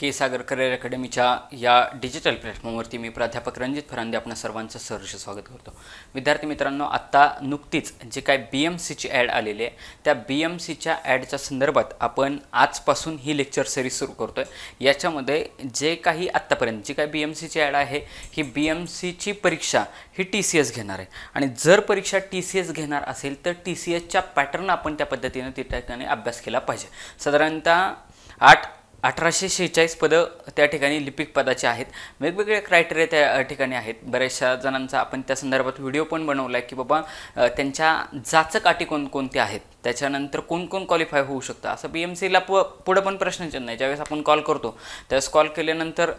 के सागर career अकॅडमीच्या या digital प्लॅटफॉर्मवरती मी प्राध्यापक रणजित फरांदे आपणा सर्वांचं सहर्ष स्वागत करतो। विद्यार्थी मित्रांनो, आता नुकतीच जे काय BMCची ॲड आलेली आहे त्या BMCच्या ॲडच्या संदर्भात आपण आजपासून ही लेक्चर सिरीज सुरू करतोय। याच्यामध्ये जे काही आत्तापर्यंत जी काय BMCची ॲड आहे ही BMCची परीक्षा ही TCS घेणार आहे आणि जर परीक्षा TCS घेणार असेल तर TCSच्या पॅटर्न आपण त्या पद्धतीने त्या ठिकाणी अभ्यास केला पाहिजे। साधारणतः 1846 पदं त्या ठिकाणी लिपिक पदाचे आहेत। वेगवेगळे क्रायटेरिया त्या ठिकाणी आहेत। बऱ्याचशा जणांचा आपण त्या संदर्भात व्हिडिओ पण बनवला आहे की बाबा त्यांच्या जाचक अटी कोणकोणत्या आहेत, त्याच्यानंतर कोण कोण क्वालिफाय होऊ शकतं। असं BMCला पुढे पण प्रश्नचिन्ह आहे। ज्यावेळेस आपण कॉल करतो त्यावेळेस कॉल केल्यानंतर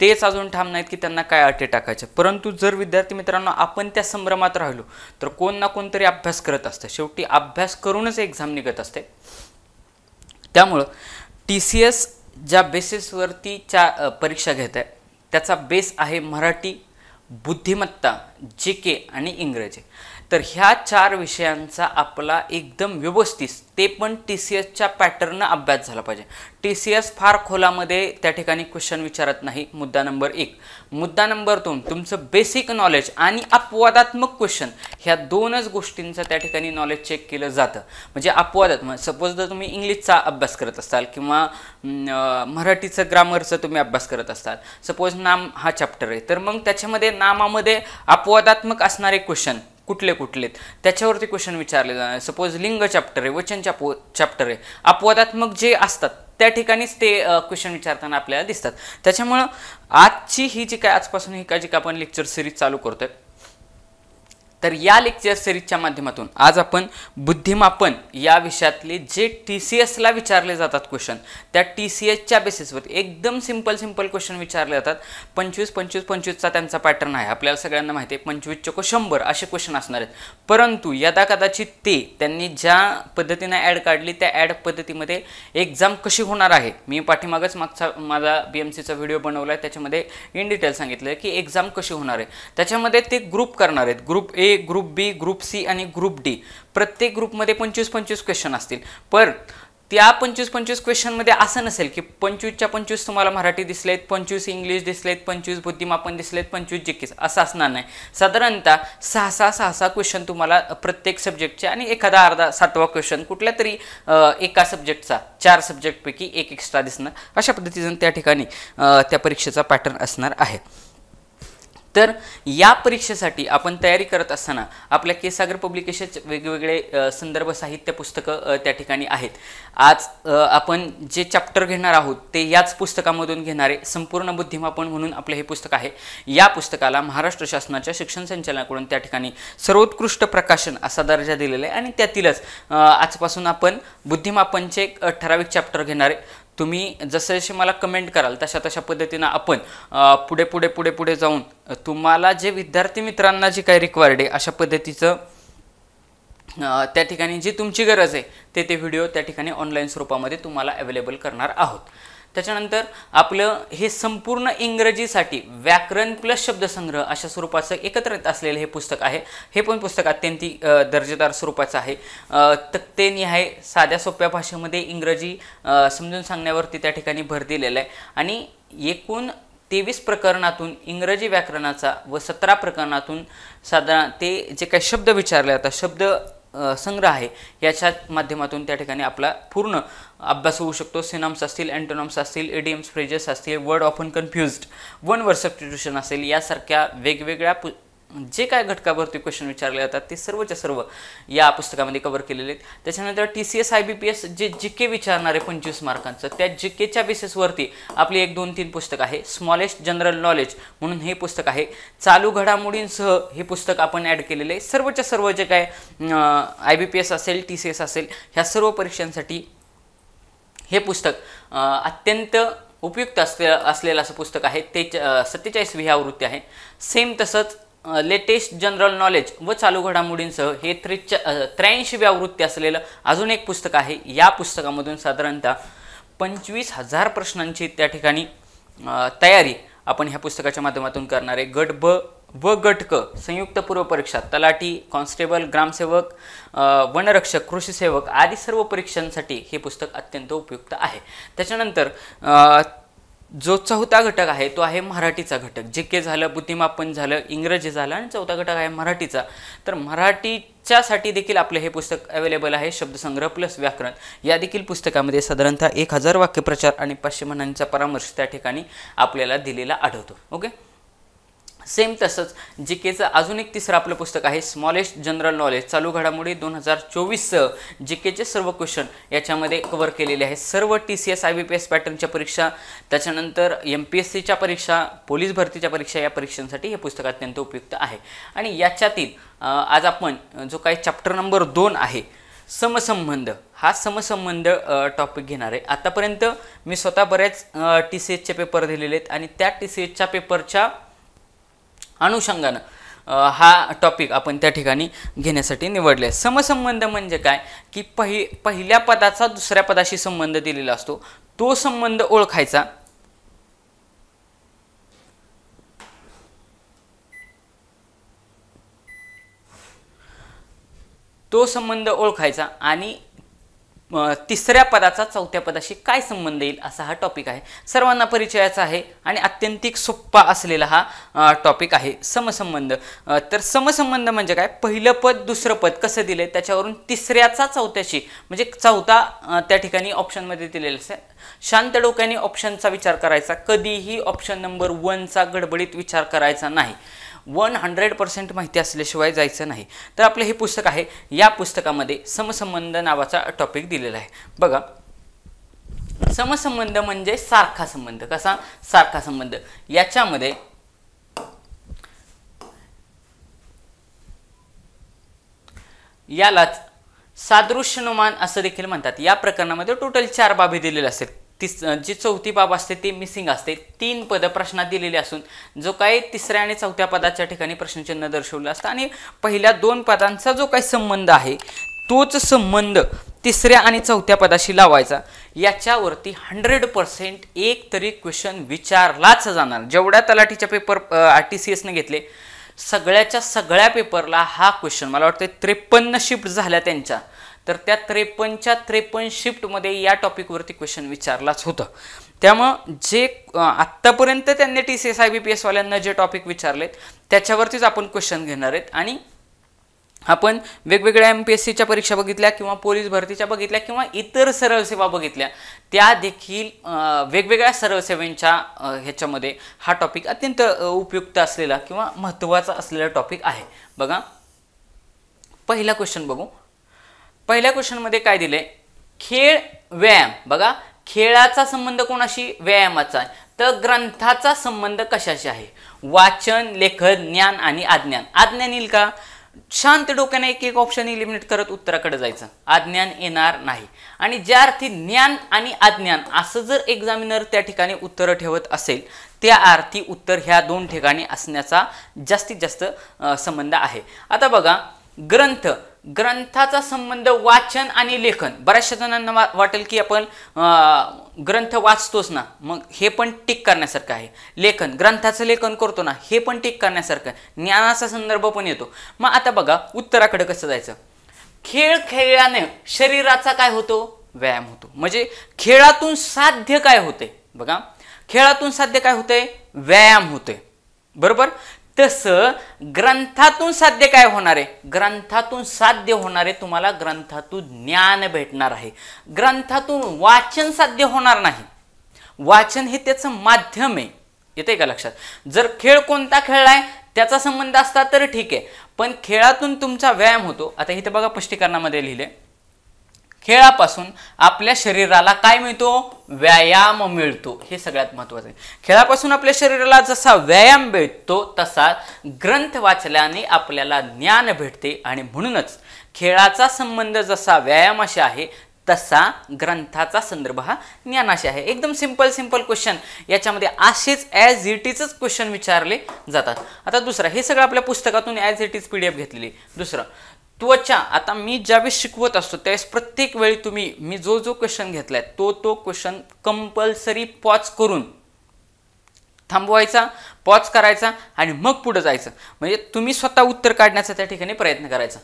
तेच अजून ठाम नाहीत की त्यांना काय अटी टाकायचे, परंतु जर विद्यार्थी मित्रांनो आपण त्या संभ्रमात राहिलो तर कोण ना कोणतरी अभ्यास करत असतं। शेवटी अभ्यास करूनच एक्झाम निघत असते। त्यामुळे TCS ज्या बेसिसवरती परीक्षा घेत आहे त्याचा बेस आहे मराठी, बुद्धिमत्ता, GK आणि इंग्रजी। तर ह्या 4 विषयांचा आपला एकदम व्यवस्थित ते पण TCSच्या पॅटर्न अभ्यास झाला पाहिजे। TCS फार खोलामध्ये त्या ठिकाणी क्वेश्चन विचारत नाही। मुद्दा नंबर 1। मुद्दा नंबर 2 तुमचं बेसिक नॉलेज आणि अपवादात्मक क्वेश्चन ह्या दोनच गोष्टींचं त्या ठिकाणी नॉलेज चेक केलं जातं। म्हणजे अपवादात्मक सपोज जर तुम्ही इंग्लिशचा अभ्यास करत असाल किंवा मराठीचं ग्रामरचं तुम्ही अभ्यास करत असाल, सपोज नाम हा चॅप्टर आहे तर मग त्याच्यामध्ये नामामध्ये अपवादात्मक असणारे क्वेश्चन कुठले कुठले त्याच्यावरती क्वेश्चन विचारले जाणार। सपोज लिंग चॅप्टर आहे, वचन चॅप्टर आहे, अपवादात्मक जे असतात त्या ठिकाणीच ते क्वेश्चन विचारताना आपल्याला दिसतात। त्याच्यामुळे आजची ही जी काय आजपासून ही काय जी आपण लेक्चर सिरीज चालू करतोय तर या लेक्चर सिरीजच्या माध्यमातून आज आपण बुद्धिमापन या विषयातले जे TCSला विचारले जातात क्वेश्चन त्या TCSच्या बेसिसवर एकदम सिंपल क्वेश्चन विचारले जातात। 25-25-25चा त्यांचा पॅटर्न आहे। आपल्याला सगळ्यांना माहिती आहे 25 चोको 100 असे क्वेश्चन असणार आहेत, परंतु यदा कदाचित ते त्यांनी ज्या पद्धतीने ॲड काढली त्या ॲड पद्धतीमध्ये एक्झाम कशी होणार आहे मी पाठीमागच मागचा माझा BMCचा व्हिडिओ बनवला आहे, त्याच्यामध्ये इन डिटेल सांगितलं की एक्झाम कशी होणार आहे। त्याच्यामध्ये ते ग्रुप करणार आहेत, group A, group B, group C आणि ग्रुप D। प्रत्येक ग्रुपमध्ये 25-25 क्वेश्चन असतील, पण त्या 25-25 क्वेश्चन मध्ये असं नसेल की 25च्या 25 तुम्हाला मराठी दिसलेत, 25 इंग्लिश दिसलेत, 25 बुद्धिमापन दिसलेत, 25 GK असं असणार नाही। साधारणतः 6 क्वेश्चन तुम्हाला प्रत्येक सब्जेक्टचे आणि एखादा अर्धा 7वा क्वेश्चन कुठल्या तरी एका सब्जेक्टचा 4 सब्जेक्टपैकी एक एक्स्ट्रा दिसणार। अशा पद्धतीने त्या ठिकाणी त्या परीक्षेचा पॅटर्न असणार आहे। तर या परीक्षेसाठी आपण तयारी करत असताना आपल्या के सागर पब्लिकेशनचे वेगवेगळे संदर्भ साहित्य पुस्तकं त्या ठिकाणी आहेत। आज आपण जे चॅप्टर घेणार आहोत ते याच पुस्तकामधून घेणारे संपूर्ण बुद्धिमापन म्हणून आपले हे पुस्तक आहे। या पुस्तकाला महाराष्ट्र शासनाच्या शिक्षण संचालनाकडून त्या ठिकाणी सर्वोत्कृष्ट प्रकाशन असा दर्जा दिलेला आहे आणि त्यातीलच आजपासून आपण बुद्धिमापनचे ठराविक चॅप्टर घेणारे। तुम्ही जसे जसे मला कमेंट कराल तशा पद्धतीने आपण पुढे जाऊन तुम्हाला जे विद्यार्थी मित्रांना जे काही रिक्वायर्ड आहे अशा पद्धतीचं त्या ठिकाणी जी तुमची गरज आहे ते व्हिडिओ त्या ठिकाणी ऑनलाईन स्वरूपामध्ये तुम्हाला अवेलेबल करणार आहोत। त्याच्यानंतर आपलं हे संपूर्ण इंग्रजीसाठी व्याकरण प्लस शब्दसंग्रह अशा स्वरूपाचं एकत्रित असलेले हे पुस्तक आहे। हे पण पुस्तक अत्यंत दर्जेदार स्वरूपाचं आहे। तक्तेनिहाय साध्या सोप्या भाषेमध्ये इंग्रजी समजून सांगण्यावरती त्या ठिकाणी भर दिलेला आहे आणि एकूण 23 प्रकरणातून इंग्रजी व्याकरणाचा व 17 प्रकरणातून साधारण ते जे काही शब्द विचारले जातात शब्द संग्रह आहे याच्या माध्यमातून त्या ठिकाणी आपला पूर्ण अभ्यास होऊ शकतो। सिनॉम्स असतील, अँटोनॉम्स असतील, इडियम्स, फ्रेजेस असतील, word often confused, one word substitution असेल, यासारख्या वेगवेगळ्या जे काय घटकावरती क्वेश्चन विचारले जातात ते सर्वच्या सर्व या पुस्तकामध्ये कव्हर केलेले आहेत। त्याच्यानंतर TCS IBPS जे GK विचारणारे 25 मार्कांचं त्या GKच्या बेसिसवरती आपली 1, 2, 3 पुस्तक आहे। स्मॉलेस्ट जनरल नॉलेज म्हणून हे पुस्तक आहे। चालू घडामोडींसह हे पुस्तक आपण ॲड केलेले आहे। सर्वच्या सर्व जे काय IBPS असेल, TCS असेल ह्या सर्व परीक्षांसाठी हे पुस्तक अत्यंत उपयुक्त असलेलं असं पुस्तक आहे। ते 47वी आवृत्ती आहे। सेम तसंच लेटेस्ट जनरल नॉलेज व चालू घडामोडींसह हे 83वी आवृत्ती असलेलं अजून एक पुस्तक आहे। या पुस्तकामधून साधारणतः 25,000 प्रश्नांची त्या ठिकाणी तयारी आपण ह्या पुस्तकाच्या माध्यमातून करणार आहे। गट ब व गट क संयुक्त पूर्व परीक्षा तलाठी, कॉन्स्टेबल, ग्रामसेवक, वनरक्षक, कृषी सेवक आदी सर्व परीक्षांसाठी हे पुस्तक अत्यंत उपयुक्त आहे। त्याच्यानंतर जो चौथा घटक आहे तो आहे मराठीचा घटक. जे के झालं, बुद्धिमापन झालं, इंग्रजी झालं आणि चौथा घटक आहे मराठीचा. तर मराठीच्यासाठी देखील आपलं हे पुस्तक अवेलेबल आहे. शब्दसंग्रह प्लस व्याकरण या देखील पुस्तकामध्ये साधारणतः 1000 वाक्यप्रचार आणि 500 म्हणांचा परामर्श त्या ठिकाणी आपल्याला दिलेला आढळतो. ओके. सेम तसंच जी केचं अजून एक तिसरं आपलं पुस्तक आहे स्मॉलेस्ट जनरल नॉलेज, चालू घडामोडी 2024 जी केचे सर्व क्वेश्चन याच्यामध्ये कव्हर केलेले आहे. सर्व TCS IBPS पॅटर्नच्या परीक्षा, त्याच्यानंतर MPSCच्या परीक्षा, पोलीस भरतीच्या परीक्षा या परीक्षांसाठी हे पुस्तक अत्यंत उपयुक्त आहे. आणि याच्यातील आज आपण जो काही चॅप्टर नंबर 2 आहे समसंबंध, हा समसंबंध टॉपिक घेणार आहे. आतापर्यंत मी स्वतः बऱ्याच TCSचे पेपर दिलेले आहेत आणि त्या TCSच्या पेपरच्या अनुषंगानं हा टॉपिक आपण त्या ठिकाणी घेण्यासाठी निवडले. समसंबंध म्हणजे काय की पहिल्या पदाचा दुसऱ्या पदाशी संबंध दिलेला असतो, तो संबंध ओळखायचा. तो संबंध ओळखायचा आणि तिसऱ्या पदाचा चौथ्या पदाशी काय संबंध येईल असा हा टॉपिक आहे. सर्वांना परिचयाचा आहे आणि अत्यंतिक सोप्पा असलेला हा टॉपिक आहे समसंबंध. तर समसंबंध म्हणजे काय, पहिलं पद दुसरं पद कसं दिले त्याच्यावरून तिसऱ्याचा चौथ्याशी, म्हणजे चौथा त्या ठिकाणी ऑप्शनमध्ये दिलेला असेल. शांत डोक्याने ऑप्शनचा विचार करायचा, कधीही ऑप्शन नंबर 1चा गडबडीत विचार करायचा नाही. 100% माहिती असल्याशिवाय जायचं नाही. तर आपलं हे पुस्तक आहे. या पुस्तकामध्ये समसंबंध नावाचा टॉपिक दिलेला आहे. बघा, समसंबंध म्हणजे सारखा संबंध. कसा सारखा संबंध, याच्यामध्ये यालाच सादृश्यनुमान असं देखील म्हणतात. या प्रकरणामध्ये टोटल 4 बाबी दिलेल्या असतात. जी चौथी बाब असते ती मिसिंग असते. 3 पद प्रश्नात दिलेली असून जो काही तिसऱ्या आणि चौथ्या पदाच्या ठिकाणी प्रश्नचिन्ह दर्शवलं असतं आणि पहिल्या 2 पदांचा जो काही संबंध आहे तोच संबंध तिसऱ्या आणि चौथ्या पदाशी लावायचा. याच्यावरती 100% एक तरी क्वेश्चन विचारलाच जाणार. जेवढ्या तलाठीच्या पेपर TCSने घेतले सगळ्याच्या सगळ्या पेपरला हा क्वेश्चन, मला वाटतं 53 शिफ्ट झाल्या त्यांच्या, तर त्या 53च्या 53 शिफ्टमध्ये या टॉपिकवरती क्वेश्चन विचारलाच होतं. त्यामुळं जे आत्तापर्यंत त्यांनी TCS IBPS वाल्यांना जे टॉपिक विचारलेत त्याच्यावरतीच आपण क्वेश्चन घेणार आहेत. आणि आपण वेगवेगळ्या MPSCच्या परीक्षा बघितल्या किंवा पोलीस भरतीच्या बघितल्या किंवा इतर सरळ सेवा बघितल्या, त्या देखील वेगवेगळ्या सरळ सेवांच्या ह्याच्यामध्ये हा टॉपिक अत्यंत उपयुक्त असलेला किंवा महत्त्वाचा असलेला टॉपिक आहे. बघा, पहिला क्वेश्चन बघू. पहिल्या क्वेश्चनमध्ये काय दिले, खेळ व्यायाम. बघा, खेळाचा संबंध कोणाशी, व्यायामाचा आहे. तर ग्रंथाचा संबंध कशाशी आहे, वाचन, लेखन, ज्ञान आणि अज्ञान. अज्ञान येईल का, शांत डोक्याने एक एक ऑप्शन इलिमिनेट करत उत्तराकडे जायचं. अज्ञान येणार नाही. आणि ज्या अर्थी ज्ञान आणि अज्ञान असं जर एक्झामिनर त्या ठिकाणी उत्तर ठेवत असेल त्या अर्थी उत्तर ह्या 2 ठिकाणी असण्याचा जास्तीत जास्त संबंध आहे. आता बघा, ग्रंथाचा संबंध वाचन आणि लेखन. बऱ्याचशा जणांना वाटेल की आपण ग्रंथ वाचतोच ना, मग हे पण टिक करण्यासारखं आहे. लेखन, ग्रंथाचं लेखन करतो ना, हे पण टिक करण्यासारखं आहे. ज्ञानाचा संदर्भ पण येतो. मग आता बघा उत्तराकडे कसं जायचं. खेळ खेळल्याने शरीराचा काय होतो, व्यायाम होतो. म्हणजे खेळातून साध्य काय होते, बघा खेळातून साध्य काय होते, व्यायाम होते. बरोबर. तसं ग्रंथातून साध्य काय होणार आहे, ग्रंथातून साध्य होणार आहे तुम्हाला ग्रंथातून ज्ञान भेटणार आहे. ग्रंथातून वाचन साध्य होणार नाही. वाचन हे त्याचं माध्यम आहे. येते का लक्षात. जर खेळ कोणता खेळलाय त्याचा संबंध असता तर ठीक आहे, पण खेळातून तुमचा व्यायाम होतो. आता इथे बघा स्पष्टीकरणामध्ये लिहिले, खेळापासून आपल्या शरीराला काय मिळतो, व्यायाम मिळतो. हे सगळ्यात महत्त्वाचं आहे. खेळापासून आपल्या शरीराला जसा व्यायाम भेटतो तसा ग्रंथ वाचल्याने आपल्याला ज्ञान भेटते. आणि म्हणूनच खेळाचा संबंध जसा व्यायामाशी आहे तसा ग्रंथाचा संदर्भ हा ज्ञानाशी आहे. एकदम सिंपल क्वेश्चन याच्यामध्ये असेच ॲज इट इजच क्वेश्चन विचारले जातात. आता दुसरा, हे सगळं आपल्या पुस्तकातून ॲज इट इज PDF घेतलेली. दुसरं, त्वचा. आता मी ज्यावेळेस शिकवत असतो त्यावेळेस प्रत्येक वेळी तुम्ही मी जो क्वेश्चन घेतलाय तो क्वेश्चन कंपल्सरी पॉज करून थांबवायचा, पॉज करायचा आणि मग पुढे जायचं. म्हणजे तुम्ही स्वतः उत्तर काढण्याचा त्या ठिकाणी प्रयत्न करायचा.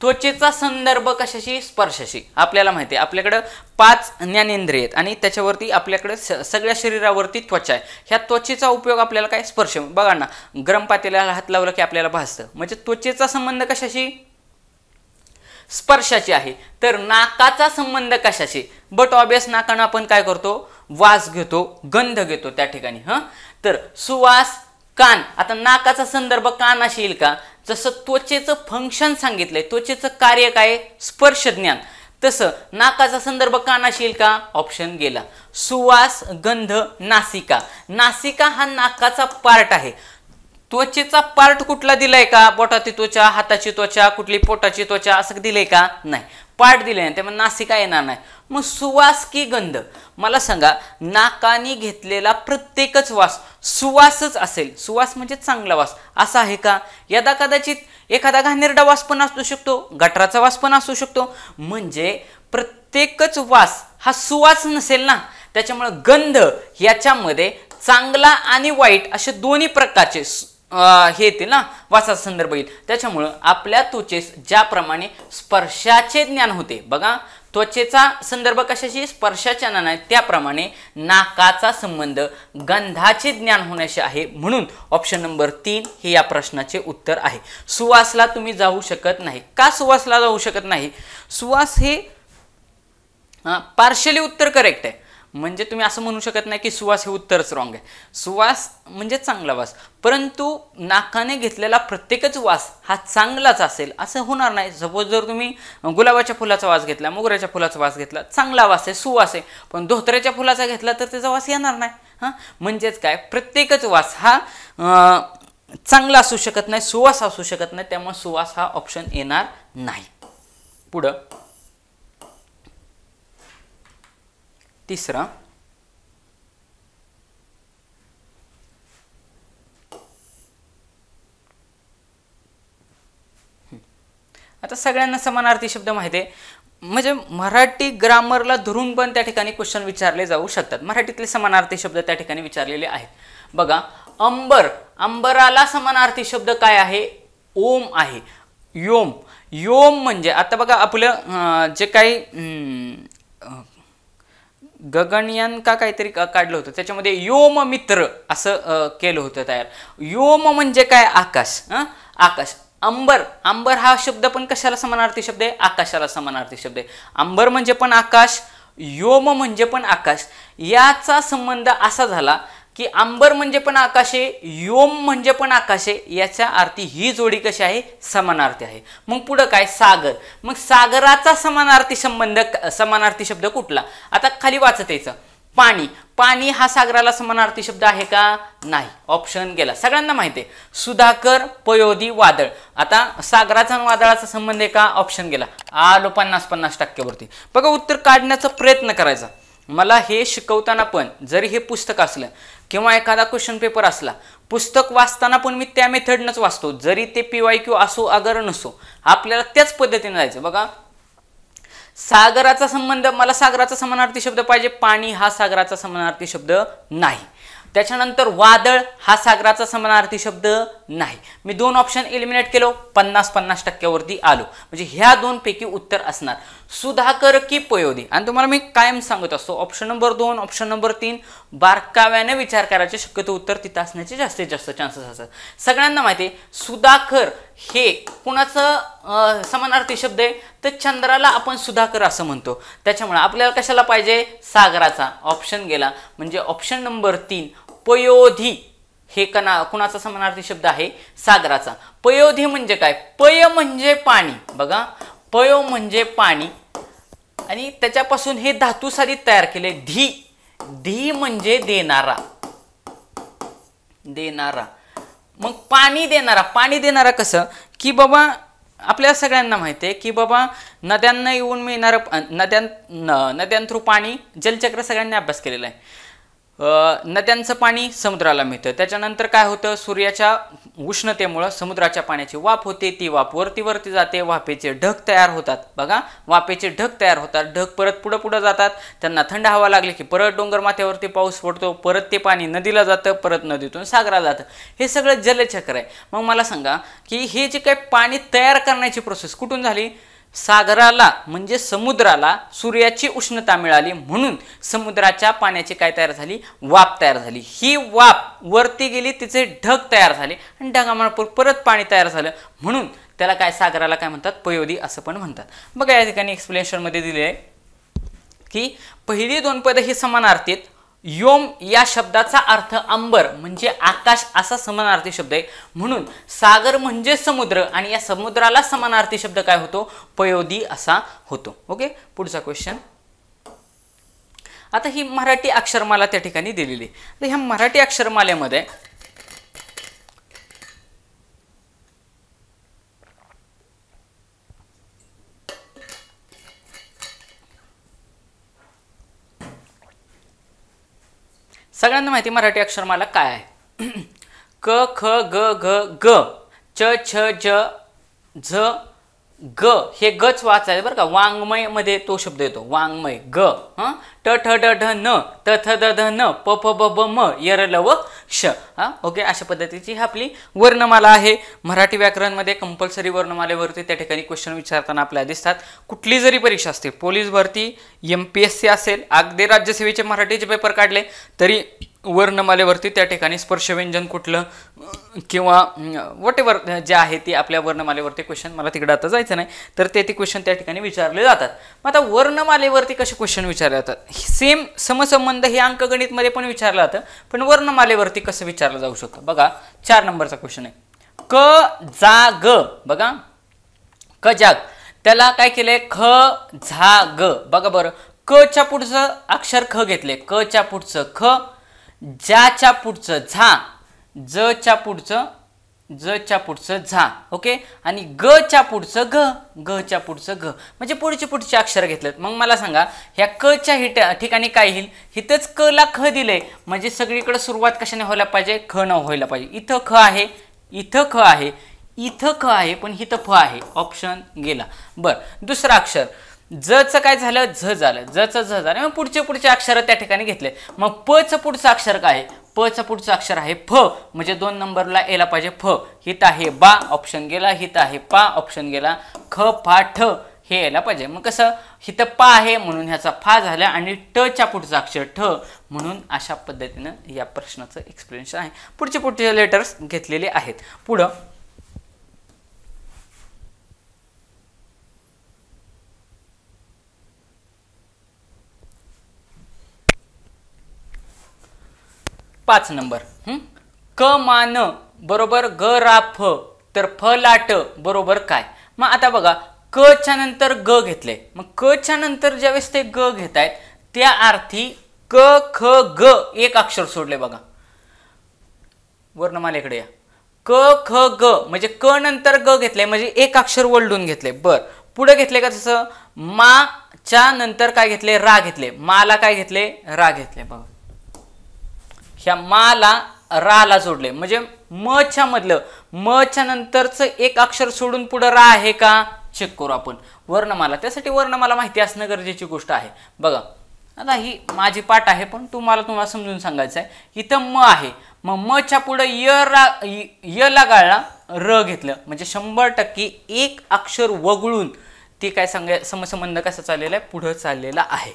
त्वचेचा संदर्भ कशाशी? स्पर्शाशी. आपल्याला माहिती आहे आपल्याकडे 5 ज्ञानेंद्रिय आहेत आणि त्याच्यावरती आपल्याकडे सगळ्या शरीरावरती त्वचा आहे. ह्या त्वचेचा उपयोग आपल्याला काय? स्पर्श. बघा ना, गरम पातेल्याला हात लावला की आपल्याला भासतं. म्हणजे त्वचेचा संबंध कशाशी? स्पर्शाची आहे. तर नाकाचा संबंध कशाशी? बट ऑब्वियस नाकानं आपण काय करतो? वास घेतो, गंध घेतो त्या ठिकाणी. तर सुवास, कान. आता नाकाचा संदर्भ कानाशी येईल का? जसं त्वचेचं फंक्शन सांगितलंय, त्वचेचं कार्य काय? स्पर्श ज्ञान. तसं नाकाचा संदर्भ कानाशी येईल का? ऑप्शन गेला. सुवास, गंध, नासिका. नासिका हा नाकाचा पार्ट आहे. त्वचेचा पार्ट कुठला दिलाय का? बोटाची त्वचा, हाताची त्वचा, कुठली पोटाची त्वचा असं दिलंय का? नाही, पार्ट दिले नाही, त्यामुळे नासिका येणार नाही. मग सुवास की गंध? मला सांगा, नाकाने घेतलेला प्रत्येकच वास सुवासच असेल. सुवास म्हणजे चांगला वास असा आहे का? यदा कदाचित एखादा घाणेरडा वास पण असू शकतो, गटराचा वास पण असू शकतो. म्हणजे प्रत्येकच वास हा सुवास नसेल ना. त्याच्यामुळे गंध याच्यामध्ये चांगला आणि वाईट असे दोन्ही प्रकारचे हे येतील ना, वासाचा संदर्भ येईल. त्याच्यामुळं आपल्या त्वचेस ज्याप्रमाणे स्पर्शाचे ज्ञान होते, बघा त्वचेचा संदर्भ कशाशी? स्पर्शाच्या ज्ञान आहे, त्याप्रमाणे नाकाचा संबंध गंधाचे ज्ञान होण्याशी आहे. म्हणून ऑप्शन नंबर 3 हे या प्रश्नाचे उत्तर आहे. सुवासला तुम्ही जाऊ शकत नाही. का सुवासला जाऊ शकत नाही? सुवास हे पार्शली उत्तर करेक्ट आहे. म्हणजे तुम्ही असं म्हणू शकत नाही की सुवास हे उत्तरच रॉंग आहे. सुवास म्हणजे चांगला वास, परंतु नाकाने घेतलेला प्रत्येकच वास हा चांगलाच असेल असं होणार नाही. सपोज जर तुम्ही गुलाबाच्या फुलाचा वास घेतला, मोगऱ्याच्या फुलाचा वास घेतला, चांगला वास आहे, सुवास आहे. पण धोत्र्याच्या फुलाचा घेतला तर त्याचा वास येणार नाही. म्हणजेच काय, प्रत्येकच वास हा चांगला असू शकत नाही, सुवास असू शकत नाही. त्यामुळे सुवास हा ऑप्शन येणार नाही. पुढं तिसरा, आता सगळ्यांना समानार्थी शब्द माहिती आहे. म्हणजे मराठी ग्रामरला धरून पण त्या ठिकाणी क्वेश्चन विचारले जाऊ शकतात. मराठीतले समानार्थी शब्द त्या ठिकाणी विचारलेले आहेत. बघा, अंबर, अंबराला समानार्थी शब्द काय आहे? ओम आहे. योम, योम म्हणजे आता बघा आपलं जे काही गगनयान का काहीतरी काढलं होतं, त्याच्यामध्ये योम मित्र असं केलं होतं तयार. योम म्हणजे काय? आकाश. आकाश. अंबर, अंबर हा शब्द पण कशाला समानार्थी शब्द आहे? आकाशाला समानार्थी शब्द आहे. अंबर म्हणजे पण आकाश, योम म्हणजे पण आकाश. याचा संबंध असा झाला की अंबर म्हणजे पण आकाश आहे, योम म्हणजे पण आकाश आहे. याच्या अर्थी ही जोडी कशी आहे? समानार्थी आहे. मग पुढं काय? सागर. मग सागराचा समानार्थी शब्द कुठला? आता खाली वाचत यायचं. पाणी, पाणी हा सागराला समानार्थी शब्द आहे का? नाही, ऑप्शन गेला. सगळ्यांना माहिती आहे. सुधाकर, पयोधी, वादळ. आता सागराचा आणि वादळाचा संबंध आहे का? ऑप्शन गेला. आलो 50-50% वरती. बघा, उत्तर काढण्याचा प्रयत्न करायचा. मला हे शिकवताना पण, जरी हे पुस्तक असलं किंवा एखादा क्वेश्चन पेपर असला, पुस्तक वाचताना पण मी त्या मेथडनंच वाचतो. जरी ते PYQ असो अगर नसो, आपल्याला त्याच पद्धतीने जायचं. बघा, सागराचा संबंध, मला सागराचा समानार्थी शब्द पाहिजे. पाणी हा सागराचा समानार्थी शब्द नाही. त्याच्यानंतर वादळ हा सागराचा समानार्थी शब्द नाही. मी 2 ऑप्शन एलिमिनेट केलो, 50-50% वरती आलो. म्हणजे ह्या 2 पैकी उत्तर असणार सुधाकर की पयोधी. आणि तुम्हाला मी कायम सांगत असतो, ऑप्शन नंबर 2, ऑप्शन नंबर 3 बारकाव्याने विचार करायचे, शक्यतो उत्तर तिथं असण्याचे जास्तीत जास्त चान्सेस असतात. सगळ्यांना माहिती आहे सुधाकर हे कुणाचं समानार्थी शब्द आहे? तर चंद्राला आपण सुधाकर असं म्हणतो. त्याच्यामुळे आपल्याला कशाला पाहिजे? सागराचा. ऑप्शन गेला. म्हणजे ऑप्शन नंबर 3 पयोधी हे कुणाचा समानार्थी शब्द आहे? सागराचा. पयोधी म्हणजे काय? पय म्हणजे पाणी. बघा, पयो म्हणजे पाणी आणि त्याच्यापासून हे धातू साधित तयार केले. धी, धी म्हणजे देणारा, देणारा. मग पाणी देणारा, पाणी देणारा कसं? की बाबा आपल्या सगळ्यांना माहिती आहे की बाबा नद्यांना येऊन मिळणारं, नद्यां थ्रू पाणी, जलचक्र सगळ्यांनी अभ्यास केलेला आहे. नद्यांचं पाणी समुद्राला मिळतं, त्याच्यानंतर काय होतं, सूर्याच्या उष्णतेमुळं समुद्राच्या पाण्याची वाफ होते, ती वाफ वरती जाते, वाफेचे ढग तयार होतात. बघा, वाफेचे ढग तयार होतात, ढग परत पुढं जातात, त्यांना थंड हवा लागली की परत डोंगर माथ्यावरती पाऊस पडतो, परत ते पाणी नदीला जातं, परत नदीतून सागराला जातं. हे सगळं जलचक्र आहे. मग मला सांगा की हे जे काही पाणी तयार करण्याची प्रोसेस कुठून झाली? सागराला म्हणजे समुद्राला सूर्याची उष्णता मिळाली म्हणून समुद्राच्या पाण्याची काय तयार झाली? वाफ तयार झाली. ही वाफ वरती गेली, तिचे ढग तयार झाले आणि ढगामुळे परत पाणी तयार झालं म्हणून त्याला काय, सागराला काय म्हणतात? पयोधी असं पण म्हणतात. बघा या ठिकाणी एक्सप्लेनेशनमध्ये दिले आहे की पहिली दोन पदे ही समानार्थी आहेत. योम या शब्दाचा अर्थ अंबर म्हणजे आकाश असा समानार्थी शब्द आहे, म्हणून सागर म्हणजे समुद्र आणि या समुद्राला समानार्थी शब्द काय होतो? पयोधी असा होतो. ओके, पुढचा क्वेश्चन. आता ही मराठी अक्षरमाला त्या ठिकाणी दिलेली आहे. तर ह्या मराठी अक्षरमालेमध्ये सगळ्यांना माहिती मराठी अक्षरमाला काय आहे? क ख ग घ ग च छ ज झ ग, हे गच वाचायचं बरं का. वाङ्मय मध्ये तो शब्द येतो, वाङ्मय. ग ट ठ ड ढ न त थ द ध न प फ ब ब म य र ल व श. ओके, अशा पद्धतीची ही आपली वर्णमाला आहे. मराठी व्याकरणमध्ये कंपल्सरी वर्णमालेवरती त्या ठिकाणी क्वेश्चन विचारताना आपल्याला दिसतात. कुठली जरी परीक्षा असते, पोलीस भरती, MPSC असेल, अगदी राज्यसेवेचे मराठीचे पेपर काढले तरी वर्णमालेवरती त्या ठिकाणी स्पर्शव्यंजन कुठलं किंवा व्हॉटेवर जे आहे ते आपल्या वर्णमालेवरती क्वेश्चन, मला तिकडे आता जायचं नाही, तर ते क्वेश्चन त्या ठिकाणी विचारले जातात. मग आता वर्णमालेवरती कसे क्वेश्चन विचारले जातात? सेम समसंबंध हे अंकगणितमध्ये पण विचारलं जातं, पण वर्णमालेवरती कसं विचारलं जाऊ शकतं? बघा 4 नंबरचा क्वेश्चन आहे. क जा ग. बघा, क जाग, त्याला काय केलंय? ख झा ग. बघा बरं, क च्या पुढचं अक्षर ख घेतले, क च्या पुढचं ख, ज्याच्या पुढचं झा, ज च्या पुढचं झा. ओके, आणि ग च्या पुढचं घ, ग च्या पुढचं घ, म्हणजे पुढचे अक्षर घेतलेत. मग मला सांगा ह्या क च्या ठिकाणी काय येईल? इथंच क ला ख दिले, म्हणजे सगळीकडे सुरुवात कशाने व्हायला पाहिजे? ख न व्हायला पाहिजे. इथं ख आहे, इथं ख आहे, इथं ख आहे, पण इथं फ आहे. ऑप्शन गेला. बर, दुसरं अक्षर जचं काय झालं? झ झालं, जचं झ झालं. मग पुढचे अक्षर त्या ठिकाणी घेतले. मग प चं पुढचं अक्षर काय आहे? प चं पुढचं अक्षर आहे फ, म्हणजे 2 नंबरला यायला पाहिजे फ. हित आहे बा, ऑप्शन गेला. हित आहे पा, ऑप्शन गेला. ख फा ठ हे यायला पाहिजे. मग कसं? हित पा आहे म्हणून ह्याचा फा झाला आणि ट च्या पुढचं अक्षर ठ, म्हणून अशा पद्धतीनं या प्रश्नाचं एक्सप्लेनेशन आहे. पुढचे लेटर्स घेतलेले आहेत. पुढं 5 नंबर. क मान बरोबर ग रा फ, तर फ लाट बरोबर काय? मग आता बघा, क च्या नंतर ग घेतले, मग क च्या नंतर ज्यावेळेस ते ग घेतायत त्या अर्थी क ख ग एक अक्षर सोडले. बघा वर्णमालेकडे या. क ख ग म्हणजे क नंतर ग घेतले, म्हणजे एक अक्षर वळडून घेतले. बर, पुढे घेतले का तसं? मा च्या नंतर काय घेतले? रा घेतले. माला काय घेतले? रा घेतले. बघा, ह्या माला राला जोडले, म्हणजे म च्या मधलं, म च्या नंतरचं एक अक्षर सोडून पुढे रा आहे का चेक करू आपण. वर्णमाला, त्यासाठी वर्णमाला माहिती असणं गरजेची गोष्ट आहे. बघा आता ही माझी पाठ आहे, पण तुम्हाला समजून सांगायचं आहे. इथं म आहे, मग म च्या पुढे य ला गाळला, र घेतलं, म्हणजे 100% एक अक्षर वगळून ती काय समसंबंध कसा चाललेला आहे? पुढे चाललेला आहे.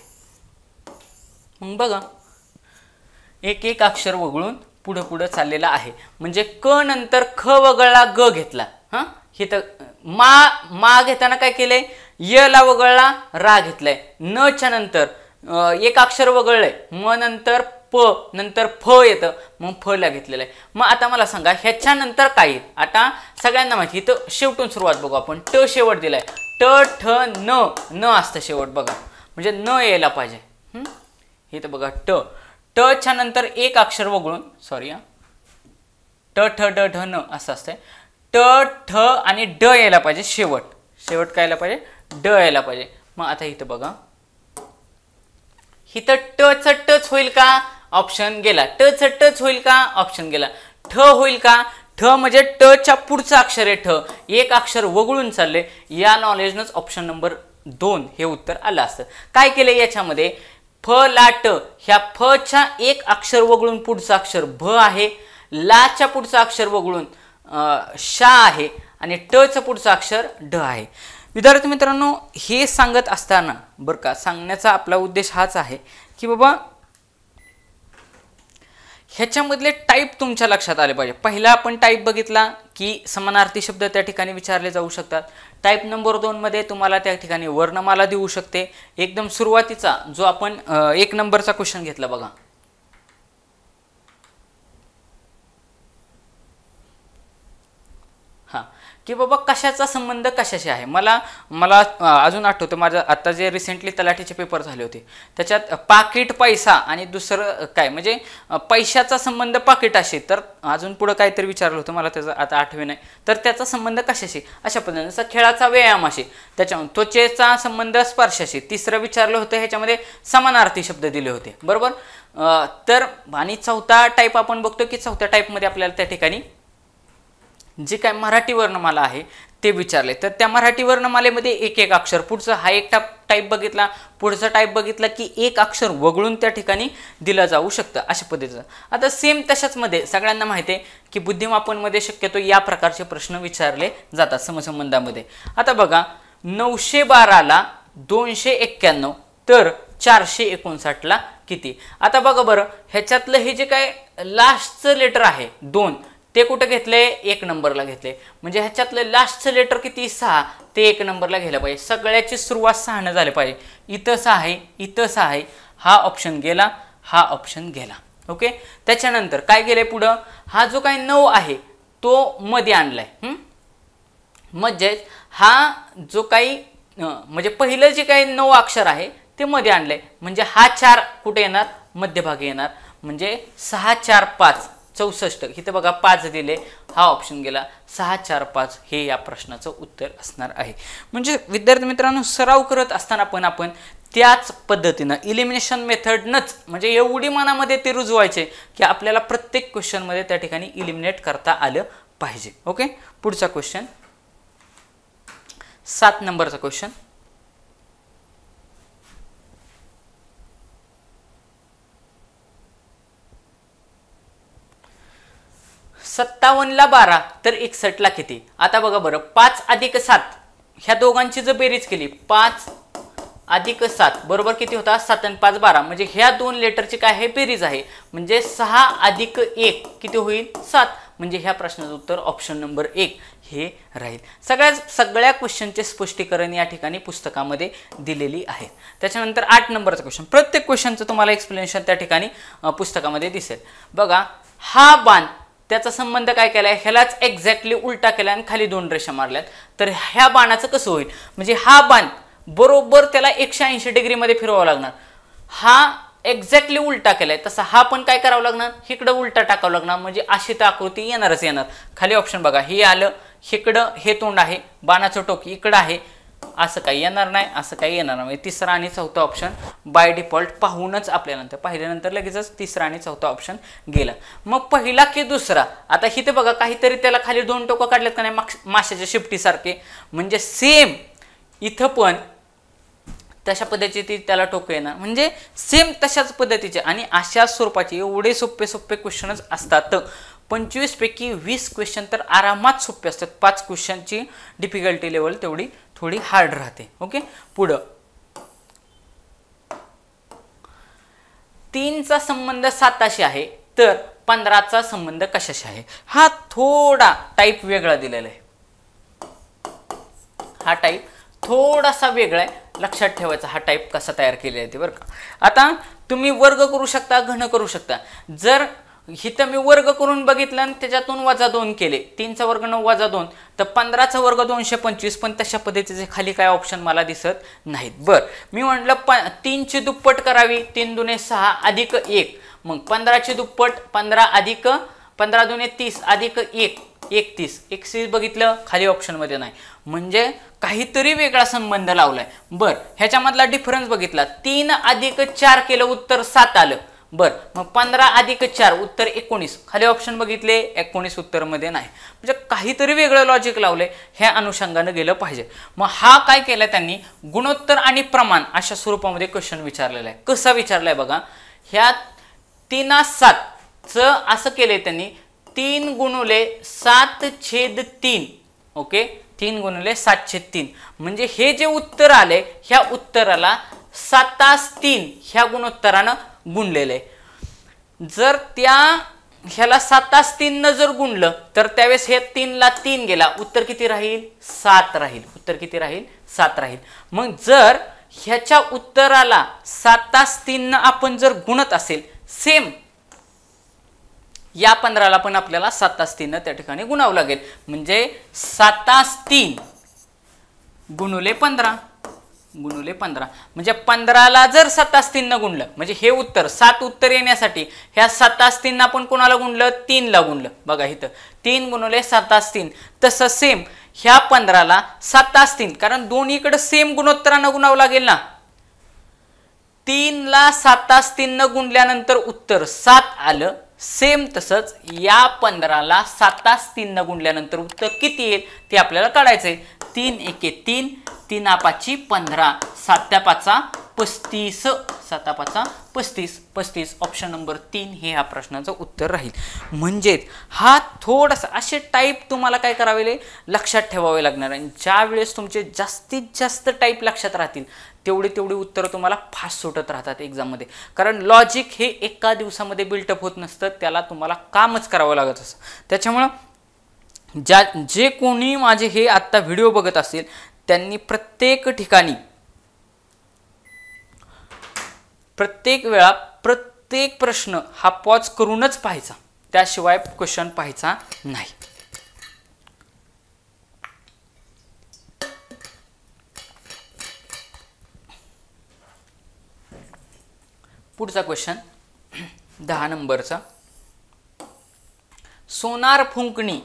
मग बघा, एक अक्षर वगळून पुढे चाललेला आहे. म्हणजे क नंतर ख वगळला, ग घेतला. हे तर मा घेताना काय केलंय? य ला वगळला, रा घेतलाय. न च्या नंतर एक अक्षर वगळलंय, म नंतर प, नंतर फ येतं, मग फ ला घेतलेलं आहे. मग आता मला सांगा ह्याच्या नंतर काय येईल? आता सगळ्यांना माहिती, तर शेवटून सुरुवात बघू आपण. ट शेवट दिलाय, ट ठ न असतं शेवट. बघा, म्हणजे न यायला पाहिजे. हे तर बघा, ट च्या नंतर एक अक्षर वगळून, सॉरी ट ठ ड ढ न असं असतंय. ट ठ आणि ड यायला पाहिजे शेवट काय यायला पाहिजे? ड यायला पाहिजे. मग आता इथं बघा, इथं ट च टच होईल का? ऑप्शन गेला. टच होईल का? ऑप्शन गेला. ठ होईल का? ठ म्हणजे टच्या पुढचं अक्षर आहे ठ, एक अक्षर वगळून चालले. या नॉलेजनंच ऑप्शन नंबर 2 हे उत्तर आलं असतं. काय केलं याच्यामध्ये? फ ला ट, ह्या फ च्या एक अक्षर वगळून पुढचं अक्षर भ आहे, लाच्या पुढचं अक्षर वगळून शा आहे आणि टचं पुढचं अक्षर ढ आहे. विद्यार्थी मित्रांनो, हे सांगत असताना बरं का, सांगण्याचा आपला उद्देश हाच आहे की बाबा ह्याच्यामधले टाईप तुमच्या लक्षात आले पाहिजे. पहिला आपण टाईप बघितला की समानार्थी शब्द त्या ठिकाणी विचारले जाऊ शकतात. टाईप नंबर 2 मध्ये तुम्हाला त्या ठिकाणी वर्णमाला देऊ शकते. एकदम सुरुवातीचा जो आपण 1 नंबरचा क्वेश्चन घेतला बघा, हां, की बाबा कशाचा संबंध कशाशी आहे. मला अजून आठवतं, माझं आता जे रिसेंटली तलाठीचे पेपर झाले होते त्याच्यात पाकिट पैसा आणि दुसरं काय म्हणजे पैशाचा संबंध पाकिटाशी, तर अजून पुढं काहीतरी विचारलं होतं, मला त्याचं आता आठवे नाही. तर त्याचा संबंध कशाशी, अशा पद्धतीने खेळाचा व्यायामाशी, त्याच्या त्वचेचा संबंध स्पर्शाशी. तिसरं विचारलं होतं, ह्याच्यामध्ये समानार्थी शब्द दिले होते, बरोबर. तर आणि चौथा टाईप आपण बघतो की चौथ्या टाईपमध्ये आपल्याला त्या ठिकाणी जे काय मराठी वर्णमाला आहे ते विचारले. तर त्या मराठी वर्णमालेमध्ये एक एक अक्षर, पुढचं हा एक टाईप बघितला, पुढचा टाईप बघितला की एक अक्षर वगळून त्या ठिकाणी दिलं जाऊ शकतं, अशा पद्धतीचं. आता सेम तशाच मध्ये सगळ्यांना माहिती आहे की बुद्धिमापनमध्ये शक्यतो या प्रकारचे प्रश्न विचारले जातात समसंबंधामध्ये. आता बघा, 912ला 291 तर 459ला किती. आता बघा बरं, ह्याच्यातलं हे जे काय लास्टचं लेटर आहे 2 ते कुठे घेतले? 1 नंबरला घेतले. म्हणजे ह्याच्यातलं लास्टचं लेटर किती? 6, ते 1 नंबरला घ्यायला पाहिजे. सगळ्याची सुरुवात 6 ने झाली पाहिजे. इथं 6 आहे, इथं 6 आहे, हा ऑप्शन गेला, हा ऑप्शन गेला. ओके, त्याच्यानंतर काय गेले पुढं? हा जो काही 9 आहे तो मध्ये आणलाय. म्हणजे हा जो काही म्हणजे पहिलं जे काही 9 अक्षर आहे ते मध्ये आणलंय. म्हणजे हा 4 कुठे येणार? मध्यभागी येणार. म्हणजे 6 4 5 64. इथे बघा 5 दिले, हा ऑप्शन गेला. 6 4 5 हे या प्रश्नाचं उत्तर असणार आहे. म्हणजे विद्यार्थी मित्रांनो, सराव करत असताना पण आपण त्याच पद्धतीनं इलिमिनेशन मेथडनंच, म्हणजे एवढी मनामध्ये ते रुजवायचे की आपल्याला प्रत्येक क्वेश्चनमध्ये त्या ठिकाणी इलिमिनेट करता आलं पाहिजे. ओके, पुढचा क्वेश्चन 7 नंबरचा क्वेश्चन. 57ला 12 तर 61ला किती. आता बघा बरं, 5 अधिक 7 ह्या दोघांची जर बेरीज केली, 5 अधिक 7 बरोबर किती होता? 7 आणि 5 12. म्हणजे ह्या दोन लेटरची काय आहे? बेरीज आहे. म्हणजे 6 अधिक 1 किती होईल? 7. म्हणजे ह्या प्रश्नाचं उत्तर ऑप्शन नंबर 1 हे राहील. सगळ्या क्वेश्चनचे स्पष्टीकरण या ठिकाणी पुस्तकामध्ये दिलेली आहे. त्याच्यानंतर 8 नंबरचा क्वेश्चन. प्रत्येक क्वेश्चनचं तुम्हाला एक्सप्लेनेशन त्या ठिकाणी पुस्तकामध्ये दिसेल. बघा, हा बाण त्याचा संबंध काय केलाय? ह्यालाच एक्झॅक्टली उलटा केला आणि खाली 2 रेषा मारल्यात. तर ह्या बाणाचं कसं होईल? म्हणजे हा बाण बरोबर त्याला 180 डिग्रीमध्ये फिरवावं लागणार. हा एक्झॅक्टली उलटा केलाय, तसा हा पण काय करावं लागणार? इकडं उलटा टाकावं लागणार. म्हणजे अशी तर आकृती येणारच येणार. खाली ऑप्शन बघा, हे आलं, इकडं हे तोंड आहे, बाणाचं टोक इकडं आहे, असं काही येणार नाही, असं काही येणार नाही. तिसरा आणि चौथा ऑप्शन बाय डिफॉल्ट पाहूनच आपल्यानंतर पाहिल्यानंतर लगेचच तिसरा आणि चौथा ऑप्शन गेला. मग पहिला की दुसरा? आता इथे बघा, काहीतरी त्याला खाली 2 टोकं काढलेत का नाही, माशाच्या शिपटीसारखे. म्हणजे सेम इथं पण तशा पद्धतीचे त्याला टोकं येणार. म्हणजे सेम तशाच पद्धतीचे आणि अशा स्वरूपाचे एवढे सोपे सोपे क्वेश्चनच असतात. 25 पैकी 20 क्वेश्चन तर आरामात सोपे असतात. 5 क्वेश्चनची डिफिकल्टी लेवल तेवढी थोडी हार्ड राहते. ओके, पुढं 3चा संबंध 7शी आहे तर 15चा संबंध कशाशी आहे? हा थोडा टाईप वेगळा दिलेला आहे. हा टाईप थोडासा वेगळा आहे, लक्षात ठेवायचा हा टाईप कसा तयार केलेला आहे ते, बरं का. आता तुम्ही वर्ग करू शकता, घन करू शकता. जर इथं मी वर्ग करून बघितलं आणि त्याच्यातून -2 केले, 3चा वर्ग 9 -2, तर 15चा वर्ग 225. पण तशा पद्धतीचे खाली काय ऑप्शन मला दिसत नाहीत. बरं, मी म्हटलं 3ची दुप्पट करावी, 3 दुने 6 अधिक 1. मग 15ची दुप्पट 15 अधिक 15 दुने 30 अधिक 1 31. 31 बघितलं, खाली ऑप्शनमध्ये नाही. म्हणजे काहीतरी वेगळा संबंध लावलाय. बरं, ह्याच्यामधला डिफरन्स बघितला, 3 अधिक 4 केलं, उत्तर 7 आलं. बर मग 15 अधिक 4 उत्तर 19. खाली ऑप्शन बघितले 19 उत्तर मध्ये नाही, म्हणजे काहीतरी वेगळं लॉजिक लावले, ह्या अनुषंगाने गेलं पाहिजे. मग हा काय केलं त्यांनी, गुणोत्तर आणि प्रमाण अशा स्वरूपामध्ये क्वेश्चन विचारलेला आहे. कसा विचारलाय बघा, ह्या 3/7 असं केलंय त्यांनी 3 गुणुले 7/3. ओके, 3 गुणिले 7/3 म्हणजे हे जे उत्तर आले ह्या उत्तराला 7/3 ह्या गुणोत्तरानं गुणलेलं आहे. जर त्या ह्याला 7/3 न जर गुणलं तर त्यावेळेस हे 3 ला 3 गेला, उत्तर किती राहील 7 राहील. उत्तर किती राहील 7 राहील. मग जर ह्याच्या उत्तराला 7/3 आपण जर गुणत असेल, सेम या 15ला पण आपल्याला 7/3 त्या ठिकाणी गुणावं लागेल. म्हणजे 7/3 गुणुले 15 गुणुले 15 म्हणजे 15ला जर 7/3 गुणलं म्हणजे हे उत्तर 7 उत्तर येण्यासाठी ह्या 7/3 आपण कोणाला गुणलं 3 ला गुणलं. बघा इथं 3 गुणुले 7/3. तसं सेम ह्या 15ला 7/3, कारण दोन्हीकडे सेम गुणोत्तरानं गुणावं लागेल ना. 3 ला 7/3 गुणल्यानंतर उत्तर 7 आलं. सेम तसंच या 15ला 7/3 गुणल्यानंतर उत्तर किती येईल ते आपल्याला काढायचंय. 3 एके 3, 3 5 15, 7 5 35, 7 5 35, 35. ऑप्शन नंबर 3 हे ह्या प्रश्नाचं उत्तर राहील. म्हणजेच हा थोडासा असे टाईप तुम्हाला काय करावे लक्षात ठेवावे लागणार आहे. ज्या वेळेस तुमचे जास्तीत जास्त टाईप लक्षात राहतील तेवढी उत्तरं तुम्हाला फास्ट सुटत राहतात एक्झाममध्ये. कारण लॉजिक हे एका दिवसामध्ये बिल्टअप होत नसतं, त्याला तुम्हाला कामच करावं लागत असतं. त्याच्यामुळं जे कोणी माझे हे आत्ता व्हिडिओ बघत असतील त्यांनी प्रत्येक ठिकाणी प्रत्येक वेळा प्रत्येक प्रश्न हा पॉज करूनच पाहायचा, त्याशिवाय क्वेश्चन पाहायचा नाही. पुढचा क्वेश्चन 10 नंबरचा. सोनार फुंकणी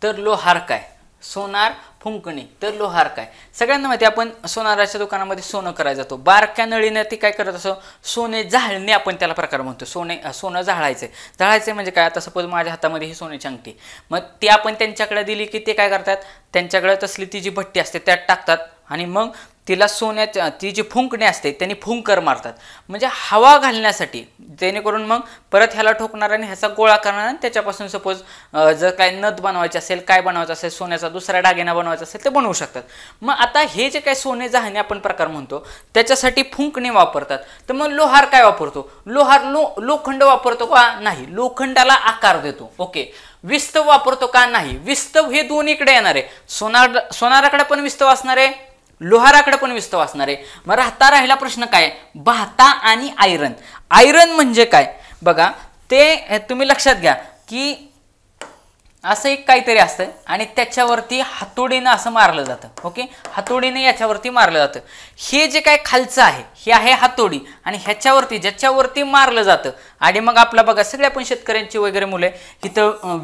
तर लोहार काय. सोनार फुंकणी तर लोहार काय. सगळ्यांना माहिती आपण सोनाराच्या दुकानामध्ये सोनं करायला जातो. बारक्या नळीने ते काय करत असो, सोने जाळणे आपण त्याला प्रकार म्हणतो. सोनं जाळायचे म्हणजे काय, आता सपोज माझ्या हातामध्ये ही सोन्याची अंगठी, मग ती आपण त्यांच्याकडे दिली की ते काय करतात, त्यांच्याकडे तसली ती जी भट्टी असते त्यात टाकतात आणि मग तिला सोन्याच्या ती जी फुंकणे असते त्यांनी फुंकर मारतात, म्हणजे हवा घालण्यासाठी, जेणेकरून मग परत ह्याला ठोकणार आणि ह्याचा गोळा करणार आणि त्याच्यापासून सपोज जर काय नथ बनवायची असेल, काय बनवायचं असेल, सोन्याचा दुसरा दागिना बनवायचा असेल ते बनवू शकतात. मग आता हे जे काय सोने जाळणे आपण प्रकार म्हणतो त्याच्यासाठी फुंकणे वापरतात. तर मग लोहार काय वापरतो, लोहार लोखंड वापरतो का, नाही, लोखंडाला आकार देतो. ओके, विस्तव वापरतो का, नाही, विस्तव हे दोन्हीकडे येणार आहे. सोनाराकडे पण विस्तव असणार आहे, लोहाराकडे पण विस्तव असणार आहे. मग राहिला प्रश्न काय, भाता आणि आयरन. आयरन म्हणजे काय बघा, ते तुम्ही लक्षात घ्या की असं एक काहीतरी असतं आणि त्याच्यावरती हातोडीनं असं मारलं जातं. ओके, हातोडीने याच्यावरती मारलं जातं. हे जे काय खालचं आहे हे आहे हातोडी आणि ह्याच्यावरती ज्याच्यावरती मारलं जातं. आणि मग आपला बघा सगळ्या पण शेतकऱ्यांची वगैरे मुले इथं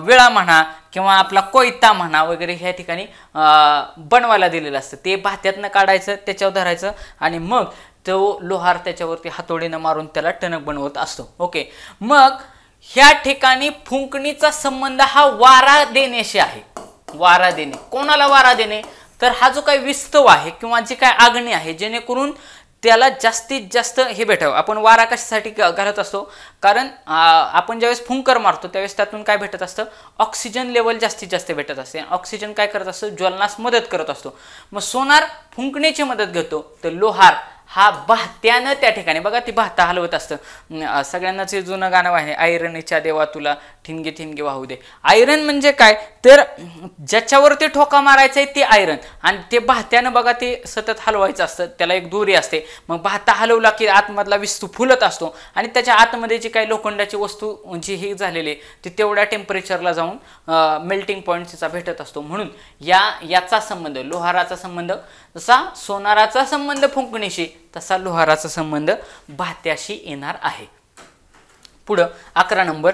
विळा म्हणा किंवा आपला कोयता म्हणा वगैरे ह्या ठिकाणी बनवायला दिलेलं असतं. ते भात्यातनं काढायचं, त्याच्यावर धरायचं आणि मग तो लोहार त्याच्यावरती हातोडीनं मारून त्याला टणक बनवत असतो. ओके, मग ह्या ठिकाणी फुंकणीचा संबंध हा वारा देण्याशी आहे. वारा देणे, कोणाला वारा देणे, तर हा जो काही विस्तव आहे किंवा जी काय आग्नी आहे जेणेकरून त्याला जास्तीत जास्त हे भेटावं. आपण वारा कशासाठी घालत असतो, कारण आपण ज्यावेळेस फुंकर मारतो त्यावेळेस त्यातून काय भेटत असतं, ऑक्सिजन लेवल जास्तीत जास्त भेटत असते. ऑक्सिजन काय करत असतं, ज्वलनास मदत करत असतो. मग सोनार फुंकण्याची मदत घेतो, तर लोहार हा भात्यानं त्या ठिकाणी बघा ती भाता हलवत असतं. सगळ्यांनाच जुनं गाणं आहे, आयरणीच्या देवा तुला ठिणगे ठिणगे वाहू दे. आयरन म्हणजे काय, तर ज्याच्यावरती ठोका मारायचा आहे ते आयरन आणि ते भात्यानं बघा ते सतत हलवायचं असतं. त्याला एक दोरी असते, मग भाता हलवला की आतमधला विस्तू फुलत असतो आणि त्याच्या आतमध्ये जी काही लोखंडाची वस्तू जी ही झालेली ती तेवढ्या टेम्परेचरला जाऊन मेल्टिंग पॉईंट तिचा भेटत असतो. म्हणून याचा संबंध, लोहाराचा संबंध जसा सोनाराचा संबंध फुंकणीशी तसा लोहाराचा संबंध भात्याशी येणार आहे. पुढं 11 नंबर.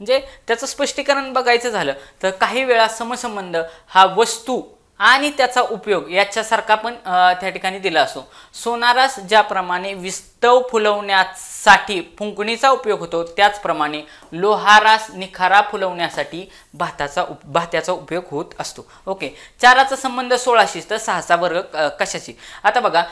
म्हणजे त्याचं स्पष्टीकरण बघायचं झालं तर काही वेळा समसंबंध हा वस्तू आणि त्याचा उपयोग याच्यासारखा पण त्या ठिकाणी दिला असतो. सोनारास ज्याप्रमाणे विस्तव फुलवण्यासाठी फुंकणीचा उपयोग होतो त्याचप्रमाणे लोहारास निखारा फुलवण्यासाठी भात्याचा उपयोग होत असतो. ओके, 4चा संबंध 16शी तर 6चा वर्ग कशाशी. आता बघा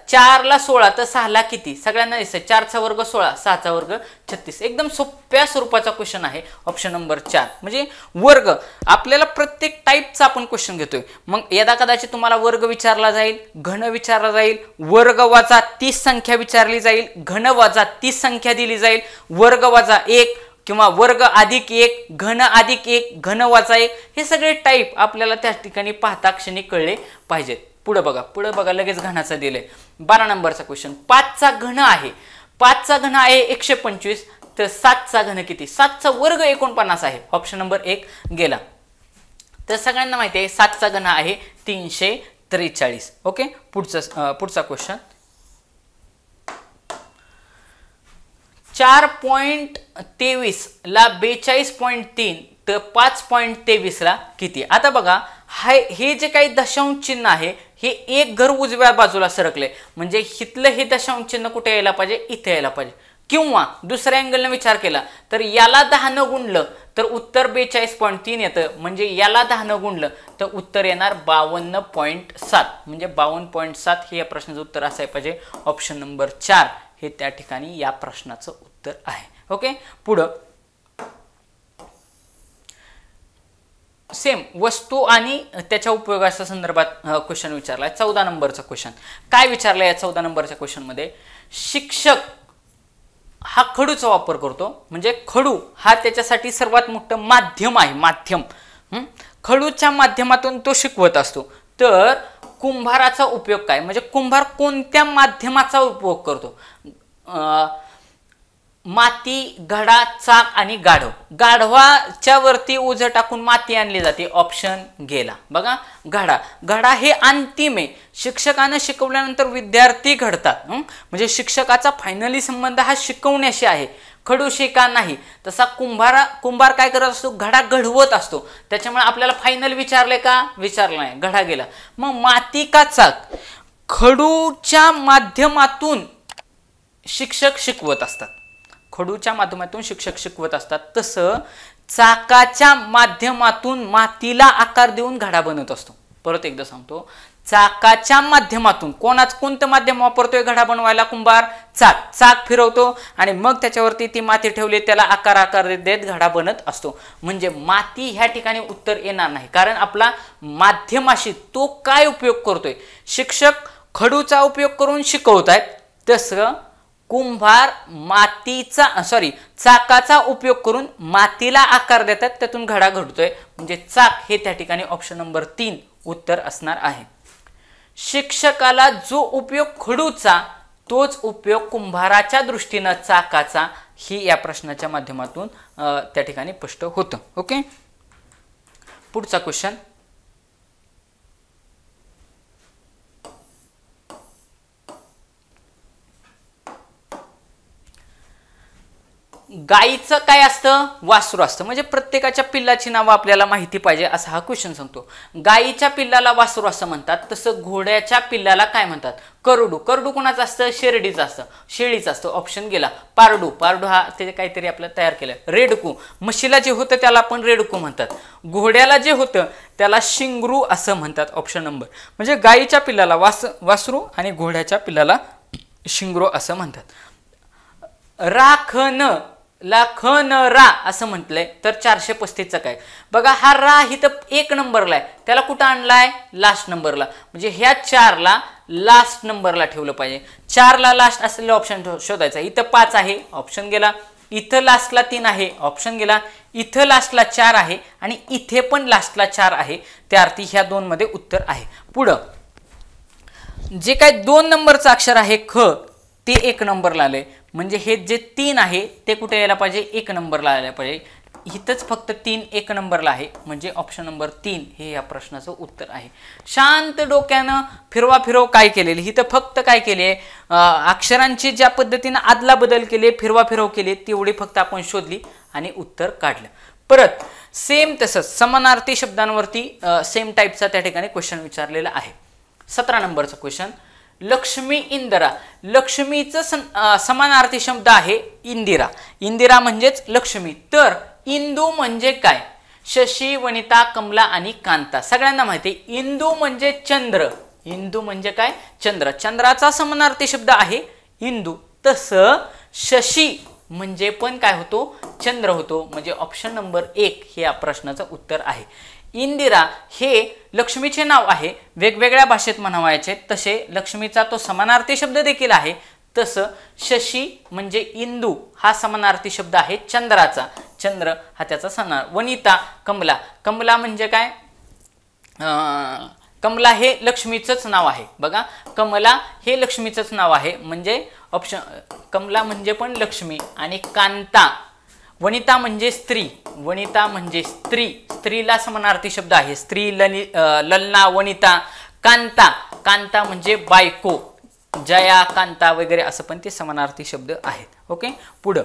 4ला 16 तर 6ला किती सगळ्यांना दिसतं. 4चा वर्ग 16, 6चा वर्ग 36. एकदम सोप्या स्वरूपाचा क्वेश्चन आहे ऑप्शन नंबर 4. म्हणजे वर्ग आपल्याला प्रत्येक टाईपचा आपण क्वेश्चन घेतोय. मग यदा कदाचित तुम्हाला वर्ग विचारला जाईल, घन विचारला जाईल, वर्ग वजा 30 संख्या विचारली जाईल, घन वजा 30 संख्या दिली जाईल, वर्ग वजा 1 किंवा वर्ग अधिक 1, घन अधिक 1, घन वजा 1, हे सगळे टाईप आपल्याला त्या ठिकाणी पाहता क्षणी कळले पाहिजेत. पुढे बघा लगेच घनाचा दिले. 12 नंबरचा क्वेश्चन. 5चा घन आहे, 5चा घन आहे 125, तर 7चा घन किती. 7चा वर्ग 49 आहे. ऑप्शन नंबर 1 गेला. तर सगळ्यांना माहिती आहे 7चा घन आहे 343. ओके, पुढचा क्वेश्चन. 4.23 ला 42.3 तर 5.23 ला किती. आता बघा हे जे काही दशांश चिन्ह आहे हे एक घर उजव्या बाजूला सरकले, म्हणजे हितलं हे दशांश चिन्ह कुठे यायला पाहिजे, इथे यायला पाहिजे. किंवा दुसऱ्या अँगलने विचार केला तर याला 10 न गुणलं तर उत्तर 42.3 येतं, म्हणजे याला 10 न गुणलं तर उत्तर येणार 52.7. म्हणजे 52.7 हे या प्रश्नाचं उत्तर असायला पाहिजे. ऑप्शन नंबर 4 हे त्या ठिकाणी या प्रश्नाचं उत्तर आहे. ओके, पुढं सेम वस्तू आणि त्याच्या उपयोगाच्या संदर्भात क्वेश्चन विचारलाय. 14 नंबरचा क्वेश्चन काय विचारलाय या 14 नंबरच्या क्वेश्चन मध्ये. शिक्षक हा खडूचा वापर करतो, म्हणजे खडू हा त्याच्यासाठी सर्वात मोठं माध्यम आहे. माध्यम खडूच्या माध्यमातून तो शिकवत असतो. तर कुंभाराचा उपयोग काय, म्हणजे कुंभार कोणत्या माध्यमाचा उपयोग करतो. माती, घडा, चाक आणि गाढव. गाढवाच्या वरती ओझं टाकून माती आणली जाते. ऑप्शन गेला. बघा घडा हे अंतिम आहे. शिक्षकानं शिकवल्यानंतर विद्यार्थी घडतात. म्हणजे शिक्षकाचा फायनली संबंध हा शिकवण्याशी आहे, खडूशी का नाही. तसा कुंभार काय करत असतो, घडा घडवत असतो. त्याच्यामुळे आपल्याला फायनल विचारले का, विचारलं नाही, घडा गेला. मग माती का चाक, खडूच्या माध्यमातून शिक्षक शिकवत असतात. खडूच्या माध्यमातून शिक्षक शिकवत असतात. तसं चाकाच्या माध्यमातून मातीला आकार देऊन घडा बनत असतो. परत एकदा सांगतो, चाकाच्या माध्यमातून कोणतं माध्यम वापरतोय घडा बनवायला कुंभार, चाक फिरवतो आणि मग त्याच्यावरती ती माती ठेवली, त्याला आकार देत घडा बनत असतो. म्हणजे माती ह्या ठिकाणी उत्तर येणार नाही, कारण आपला माध्यमाशी तो काय उपयोग करतोय. शिक्षक खडूचा उपयोग करून शिकवतायत, तसं कुंभार चाकाचा उपयोग करून मातीला आकार देतात, त्यातून घडा घडतोय. म्हणजे चाक हे त्या ठिकाणी ऑप्शन नंबर 3 उत्तर असणार आहे. शिक्षकाला जो उपयोग खडूचा तोच उपयोग कुंभाराच्या दृष्टीनं चाकाचा, ही या प्रश्नाच्या माध्यमातून त्या ठिकाणी स्पष्ट होतं. ओके, पुढचा क्वेश्चन. गाईचं काय असतं, वासरू असतं. म्हणजे प्रत्येकाच्या पिल्लाची नावं आपल्याला माहिती पाहिजे असा हा क्वेश्चन सांगतो. गाईच्या पिल्लाला वासरू असं म्हणतात, तसं घोड्याच्या पिल्लाला काय म्हणतात, करडू. करडू कोणाचं असतं, शेरडीचं असतं, शेळीचं असतं. ऑप्शन गेला. पारडू हा ते काहीतरी आपलं तयार केलं. रेडकू, म्हशीला जे होतं त्याला आपण रेडकू म्हणतात. घोड्याला जे होतं त्याला शिंगरू असं म्हणतात. Option number. म्हणजे गाईच्या पिल्लाला वासरू आणि घोड्याच्या पिल्लाला शिंगरू असं म्हणतात. राखण ला खन रा असं म्हटलंय, तर 435चा काय. बघा हा रा इथं 1 नंबरला आहे, त्याला कुठं आणलाय, लास्ट नंबरला. म्हणजे ह्या 4ला लास्ट नंबरला ठेवलं पाहिजे. 4ला लास्ट असलेलं ऑप्शन शोधायचा. इथं 5 आहे, ऑप्शन गेला. इथं लास्टला 3 आहे, ऑप्शन गेला. इथं लास्टला 4 आहे आणि इथे पण लास्टला 4 आहे. त्या अर्थी ह्या 2 मध्ये उत्तर आहे. पुढं जे काय 2 नंबरचं अक्षर आहे ख, ते 1 नंबरला आले. म्हणजे हे जे 3 आहे ते कुठे यायला पाहिजे, 1 नंबरला आले पाहिजे. इथंच फक्त 3 1 नंबरला आहे. म्हणजे ऑप्शन नंबर 3 हे या प्रश्नाचं उत्तर आहे. शांत डोक्यानं फिरवा काय केलेली, इथं फक्त काय केले, अक्षरांची ज्या पद्धतीनं आदला बदल केले, फिरवा केले, तेवढी फक्त आपण शोधली आणि उत्तर काढलं. परत सेम तसंच समानार्थी शब्दांवरती सेम टाईपचा त्या ठिकाणी क्वेश्चन विचारलेला आहे. 17 नंबरचा क्वेश्चन, लक्ष्मी इंदिरा. लक्ष्मीचं समानार्थी शब्द आहे इंदिरा. इंदिरा म्हणजेच लक्ष्मी. तर इंदू म्हणजे काय? शशी, वनिता, कमला आणि कांता. सगळ्यांना माहिती आहे इंदू म्हणजे चंद्र. इंदू म्हणजे काय? चंद्र. चंद्राचा समानार्थी शब्द आहे इंदू. तसं शशी म्हणजे पण काय होतो? चंद्र होतो. म्हणजे ऑप्शन नंबर 1 हे या प्रश्नाचं उत्तर आहे. इंदिरा हे लक्ष्मीचे नाव आहे. वेगवेगळ्या भाषेत म्हणावायचे तसे लक्ष्मीचा तो समानार्थी शब्द देखील आहे. तसं शशी म्हणजे इंदू हा समानार्थी शब्द आहे चंद्राचा. चंद्र हा त्याचा समानार्थी. वनिता, कमला. कमला म्हणजे काय? कमला हे लक्ष्मीचंच नाव आहे. बघा, कमला हे लक्ष्मीचंच नाव आहे. म्हणजे ऑप्शन कमला म्हणजे पण लक्ष्मी. आणि कांता, वनिता म्हणजे स्त्री. वनिता म्हणजे स्त्री. स्त्रीला समानार्थी शब्द आहे. स्त्री, ललना, वनिता. कांता, कांता म्हणजे बायको. जया, कांता वगैरे असं पण ते समानार्थी शब्द आहेत. ओके, पुढं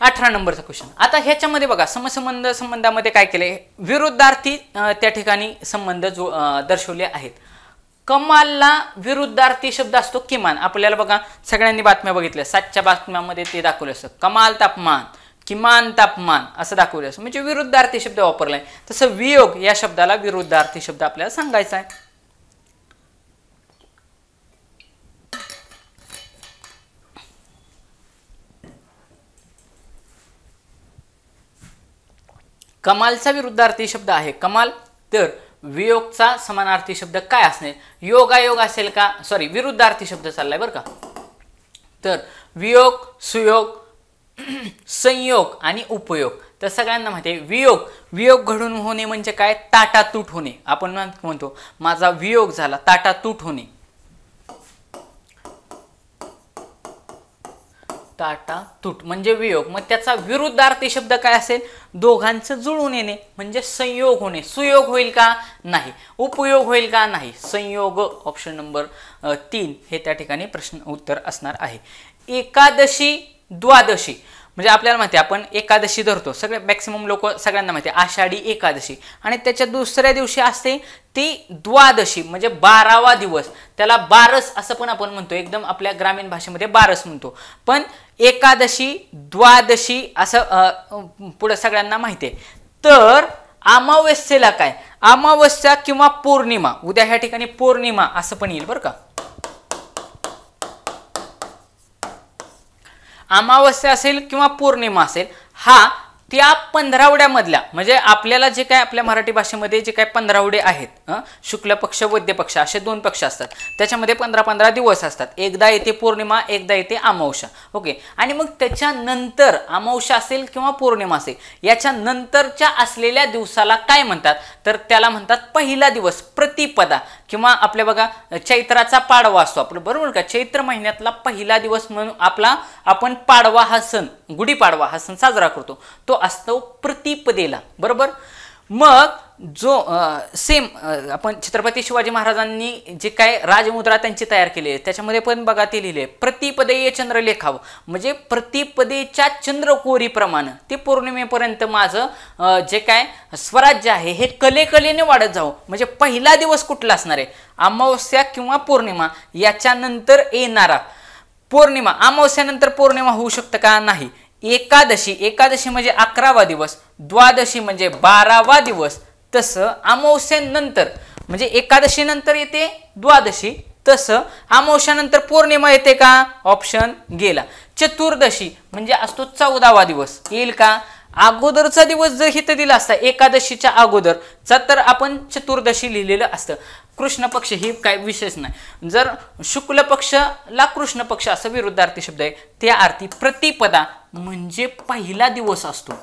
18 नंबरचा क्वेश्चन. आता ह्याच्यामध्ये बघा संबंधामध्ये काय केले? विरुद्धार्थी त्या ठिकाणी संबंध दर्शवले आहेत. कमालला विरुद्धार्थी शब्द असतो किमान. आपल्याला बघा सगळ्यांनी बातम्या बघितल्या, 7च्या बातम्यामध्ये ते दाखवलं असतं. कमाल तापमान, किमान तापमान असं दाखवलं असतं. म्हणजे विरुद्धार्थी शब्द वापरलाय. तसं वियोग या शब्दाला विरुद्धार्थी शब्द आपल्याला सांगायचा आहे. कमालचा विरुद्धार्थी शब्द आहे कमाल. तर वियोगचा समानार्थी शब्द काय असणार? योगायोग असेल का? सॉरी, विरुद्धार्थी शब्द चाललाय बरं का. तर वियोग, सुयोग, संयोग आणि उपयोग. तर सगळ्यांना माहिती आहे वियोग. वियोग घडून होणे म्हणजे काय? ताटातूट होणे. आपण म्हणतो माझा वियोग झाला, ताटातूट होणे. ताटातूट म्हणजे वियोग. मग त्याचा विरुद्धार्थी शब्द काय असेल? दोघांचं जुळून येणे म्हणजे संयोग होणे. सुयोग होईल का? नाही. उपयोग होईल का? नाही. संयोग ऑप्शन नंबर 3 हे त्या ठिकाणी प्रश्न उत्तर असणार आहे. एकादशी, द्वादशी म्हणजे आपल्याला माहिती आहे आपण एकादशी धरतो. सगळे मॅक्सिमम लोक सगळ्यांना माहिती आहे आषाढी एकादशी. आणि त्याच्या दुसऱ्या दिवशी असते ती द्वादशी म्हणजे 12वा दिवस. त्याला बारस असं पण आपण म्हणतो. एकदम आपल्या ग्रामीण भाषेमध्ये बारस म्हणतो. पण एकादशी, द्वादशी असं पुढे सगळ्यांना माहिती आहे. तर अमावस्येला काय? अमावस्या किंवा पौर्णिमा. उद्या ह्या ठिकाणी पौर्णिमा असं पण येईल बरं का. अमावस्या असेल किंवा पौर्णिमा असेल, हा त्या पंधरावड्यामधल्या म्हणजे आपल्याला जे काय आपल्या मराठी भाषेमध्ये जे काय 15वडे आहेत, शुक्ल पक्ष, वद्य पक्ष असे 2 पक्ष असतात. त्याच्यामध्ये 15-15 दिवस असतात. एकदा येते पौर्णिमा, एकदा येते अमावस्या. ओके. आणि मग त्याच्यानंतर अमावस्या असेल किंवा पौर्णिमा असेल, याच्या नंतरच्या असलेल्या दिवसाला काय म्हणतात? तर त्याला म्हणतात पहिला दिवस, प्रतिपदा. किंवा आपल्या बघा चैत्राचा पाडवा असतो आपलं, बरोबर का. चैत्र महिन्यातला पहिला दिवस म्हणून आपण पाडवा हा सण, गुढीपाडवा हा सण साजरा करतो. तो असतो प्रतिपदेला, बरोबर. मग जो सेम आपण छत्रपती शिवाजी महाराजांनी जे काय राजमुद्रा त्यांची तयार केली आहे त्याच्यामध्ये पण बघा ते लिहिले प्रतिपदेय चंद्रलेखाव म्हणजे प्रतिपदेच्या चंद्रकोरीप्रमाणे ते पौर्णिमेपर्यंत माझं जे काय स्वराज्य आहे हे कलेकलेने वाढत जावं. म्हणजे पहिला दिवस कुठला असणार आहे? अमावस्या किंवा पौर्णिमा. याच्यानंतर येणारा पौर्णिमा, अमावस्यानंतर पौर्णिमा होऊ शकतं का? नाही. एकादशी, एकादशी म्हणजे 11वा दिवस. द्वादशी म्हणजे 12वा दिवस. तसं अमावस्यानंतर म्हणजे एकादशी नंतर येते द्वादशी, तसं अमावस्यानंतर पौर्णिमा येते का? ऑप्शन गेला. चतुर्दशी म्हणजे असतो 14वा दिवस. येईल का? अगोदरचा दिवस जर हित दिला असता एकादशीच्या अगोदरचा तर आपण चतुर्दशी लिहिलेलं असतं. कृष्ण पक्ष ही काय विशेष नाही. जर शुक्ल पक्षला कृष्ण पक्ष असं विरुद्धार्थी शब्द आहे, त्या अर्थी प्रतिपदा म्हणजे पहिला दिवस असतो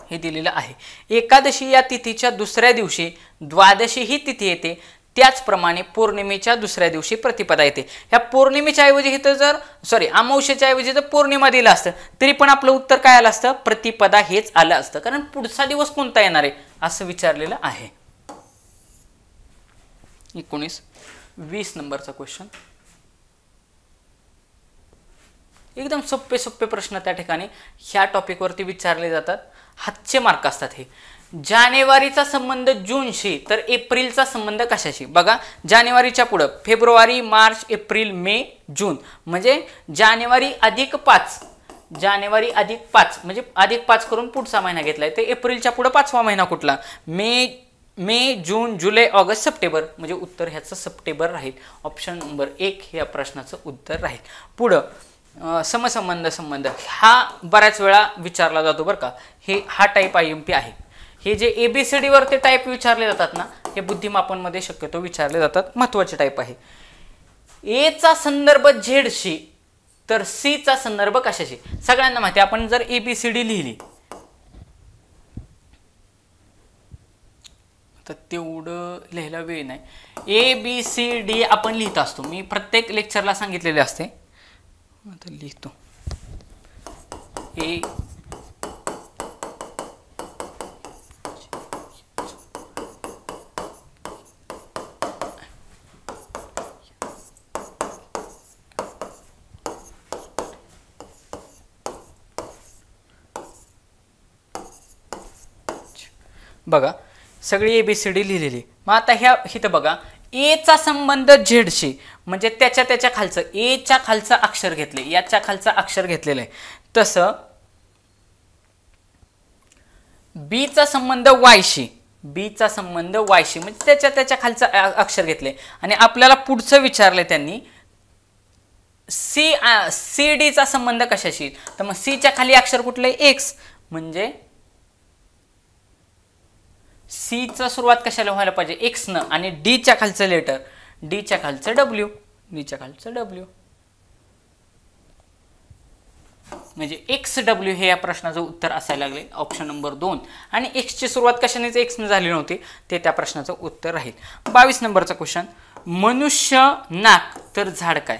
हे दिलेलं आहे. एकादशी या तिथीच्या दुसऱ्या दिवशी द्वादशी ही तिथी येते. त्याचप्रमाणे पौर्णिमेच्या दुसऱ्या दिवशी प्रतिपदा येते. ह्या पौर्णिमेच्या ऐवजी इथं जर अमावस्येच्या ऐवजी जर पौर्णिमा दिला असतं तरी पण आपलं उत्तर काय आलं असतं? प्रतिपदा हेच आलं असतं. कारण पुढचा दिवस कोणता येणार आहे असं विचारलेलं आहे. 19-20 नंबरचा क्वेश्चन. एकदम सोपे सोपे प्रश्न त्या ठिकाणी ह्या टॉपिकवरती विचारले जातात. हातचे मार्क असतात हे. जानेवारीचा संबंध जूनशी तर एप्रिलचा संबंध कशाशी? बघा, जानेवारीच्या पुढं फेब्रुवारी, मार्च, एप्रिल, मे, जून म्हणजे जानेवारी अधिक 5, जानेवारी अधिक 5 म्हणजे अधिक 5 करून पुढचा महिना घेतलाय. तर एप्रिलच्या पुढं 5वा महिना कुठला? मे, जून, जुलै, ऑगस्ट, सप्टेंबर म्हणजे उत्तर ह्याचं सप्टेंबर राहील. ऑप्शन नंबर 1 हे या प्रश्नाचं उत्तर राहील. पुढं समसंबंध हा बऱ्याच वेळा विचारला जातो बरं का. हा टाईप IMP आहे. हे जे ABCD वरती टाईप विचारले जातात ना, हे बुद्धिमापनमध्ये शक्यतो विचारले जातात. महत्त्वाचे टाईप आहे. A चा संदर्भ Z शी तर C चा संदर्भ कशाशी? सगळ्यांना माहिती आहे, आपण जर ABCD लिहिली तर तेवढं लिहायला वेळ नाही. ABCD आपण लिहित असतो. मी प्रत्येक लेक्चरला सांगितलेले असते. आता लिहितो. बघा, सगळी ABCD लिहिलेली. मग आता इथं बघा, A चा संबंध Z शी म्हणजे त्याच्या खालचं A च्या खालचं अक्षर घेतले, याच्या खालचं अक्षर घेतलेलं आहे. तसं B चा संबंध Y शी, B चा संबंध Y शी म्हणजे त्याच्या खालचं अक्षर घेतले. आणि आपल्याला पुढचं विचारलंय त्यांनी CD चा संबंध कशाशी? तर मग C च्या खाली अक्षर कुठले? X म्हणजे C चा सुरुवात कशाला व्हायला पाहिजे? X न. आणि D च्या खालचं लेटर, D च्या खालचं W, D च्या खालचं W म्हणजे XW हे या प्रश्नाचं उत्तर असायला लागले. Option number 2. आणि X ची सुरुवात कशानेच X न झाली नव्हती, ते त्या प्रश्नाचं उत्तर राहील. 22 नंबरचा क्वेश्चन, मनुष्य, नाक तर झाड काय?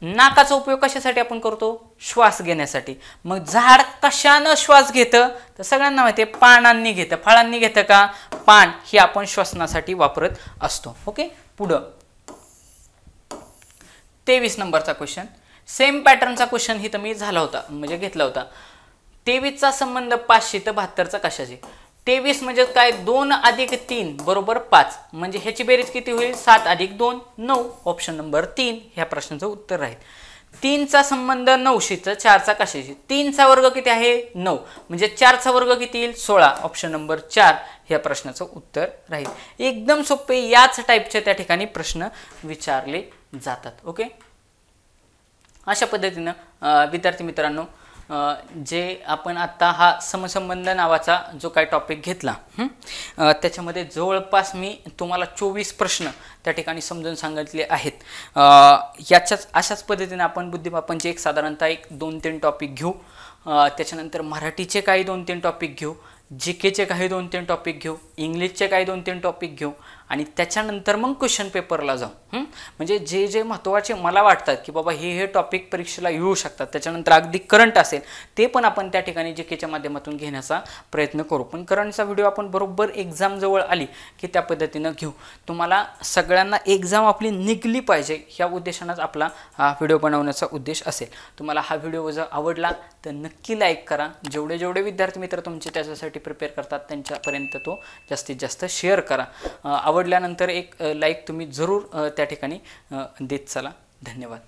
नाकाचा उपयोग कशासाठी आपण करतो? श्वास घेण्यासाठी. मग झाड कशानं श्वास घेतं? तर सगळ्यांना माहिती आहे, पानांनी घेतं. फळांनी घेतं का? पान हे आपण श्वसनासाठी वापरत असतो. ओके, पुढं 23 नंबरचा क्वेश्चन, सेम पॅटर्नचा क्वेश्चन ही तर मी झाला होता म्हणजे घेतला होता. 23 चा संबंध 572 चा कशाशी? 23 म्हणजे काय? 2 अधिक 3 बरोबर 5 म्हणजे ह्याची बेरीज किती होईल? 7 अधिक 2 9. ऑप्शन नंबर 3 ह्या प्रश्नाचं उत्तर राहील. 3 चा संबंध 9 शी तर 4 चा कशाशी? 3 चा वर्ग किती आहे? 9 म्हणजे 4 चा वर्ग किती येईल? 16. ऑप्शन नंबर 4 ह्या प्रश्नाचं उत्तर राहील. एकदम सोपे याच टाईपचे त्या ठिकाणी प्रश्न विचारले जातात. ओके, अशा पद्धतीनं विद्यार्थी मित्रांनो, जे आपण आता हा समसंबंध नावाचा जो काही टॉपिक घेतला त्याच्यामध्ये जवळपास मी तुम्हाला 24 प्रश्न त्या ठिकाणी समजून सांगितले आहेत. अशाच पद्धतीने आपण बुद्धिमापनचे साधारणतः 2-3 टॉपिक घेऊ. त्याच्यानंतर मराठीचे काही 2-3 टॉपिक घेऊ, GKचे काही 2-3 टॉपिक घेऊ, इंग्लिशचे काही 2-3 टॉपिक घेऊ आणि त्याच्यानंतर मग क्वेश्चन पेपरला जाऊ. म्हणजे जे महत्त्वाचे मला वाटतात की बाबा हे टॉपिक परीक्षेला येऊ शकतात, त्याच्यानंतर अगदी करंट असेल ते पण आपण त्या ठिकाणी GKच्या माध्यमातून घेण्याचा प्रयत्न करू. पण करंटचा व्हिडिओ आपण बरोबर एक्झाम जवळ आली की त्या पद्धतीनं घेऊ. तुम्हाला सगळ्यांना एक्झाम आपली निघली पाहिजे ह्या उद्देशानंच आपला हा व्हिडिओ बनवण्याचा उद्देश असेल. तुम्हाला हा व्हिडिओ जर आवडला तर नक्की लाईक करा. जेवढे विद्यार्थी मित्र तुमचे त्याच्यासाठी प्रिपेअर करतात त्यांच्यापर्यंत तो जास्तीत जास्त शेअर करा. आवडल्यानंतर एक लाईक तुम्ही जरूर त्या ठिकाणी देत चला. धन्यवाद.